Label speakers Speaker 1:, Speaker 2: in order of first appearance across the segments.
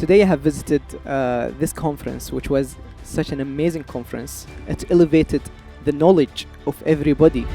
Speaker 1: today I have visited this conference, which was such an amazing conference. It elevated the knowledge of everybody.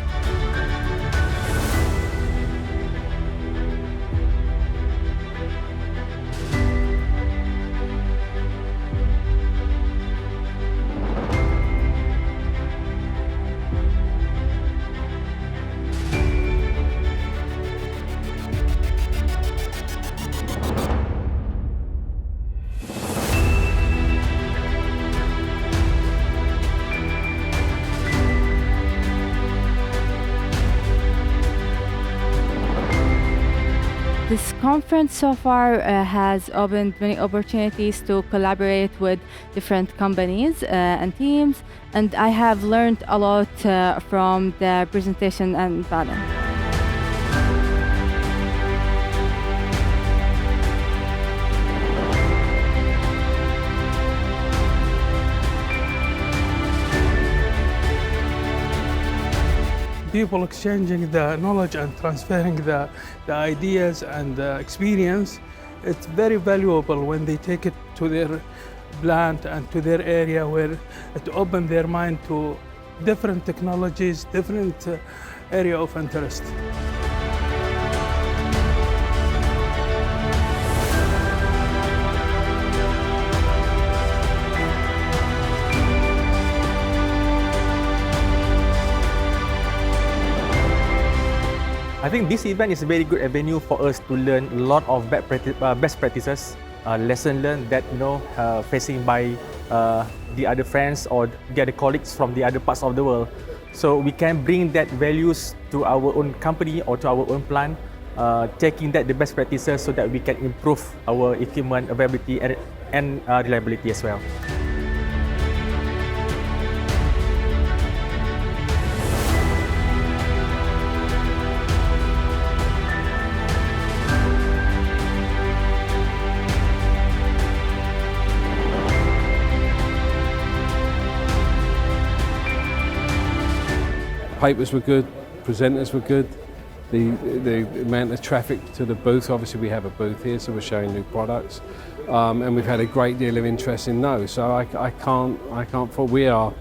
Speaker 2: This conference so far has opened many opportunities to collaborate with different companies and teams, and I have learned a lot from the presentation and panel.
Speaker 3: People exchanging the knowledge and transferring the ideas and the experience, it's very valuable when they take it to their plant and to their area, where it opens their mind to different technologies, different area of interest.
Speaker 4: I think this event is a very good avenue for us to learn a lot of best practices, lesson learned that facing by the other friends or the other colleagues from the other parts of the world. So we can bring that values to our own company or to our own plant, taking that the best practices so that we can improve our equipment availability and reliability as well.
Speaker 5: Papers were good, presenters were good, the amount of traffic to the booth, obviously we have a booth here so we're showing new products, and we've had a great deal of interest in those, so I can't fault. We are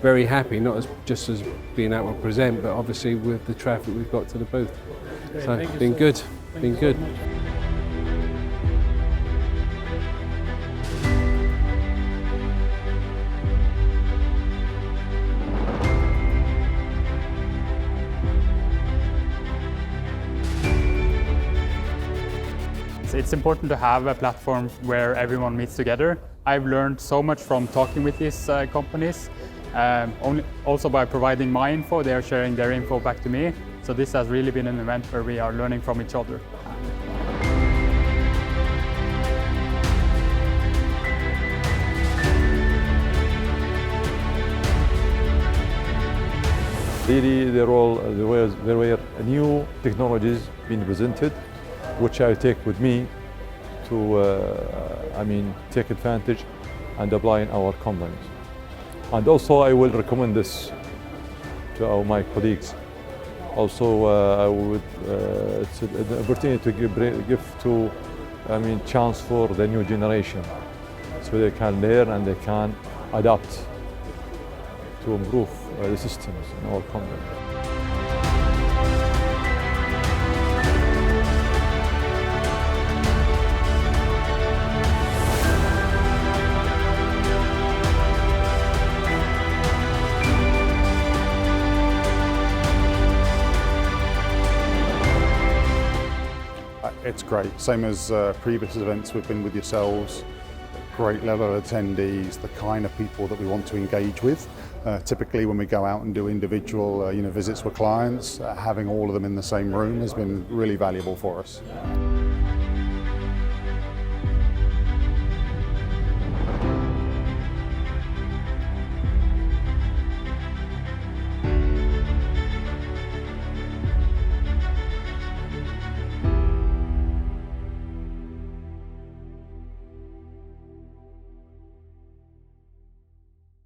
Speaker 5: very happy, not just as being able to present, but obviously with the traffic we've got to the booth. So it's been good, been good.
Speaker 6: It's important to have a platform where everyone meets together. I've learned so much from talking with these companies. Also by providing my info, they are sharing their info back to me. So this has really been an event where we are learning from each other.
Speaker 7: Really, there were new technologies being presented, which I take with me to, take advantage and apply in our companies. And also, I will recommend this to my colleagues. Also, it's an opportunity to give chance for the new generation, so they can learn and they can adapt to improve the systems in our company.
Speaker 8: It's great, same as previous events we've been with yourselves. Great level of attendees, the kind of people that we want to engage with. Typically when we go out and do individual visits with clients, having all of them in the same room has been really valuable for us.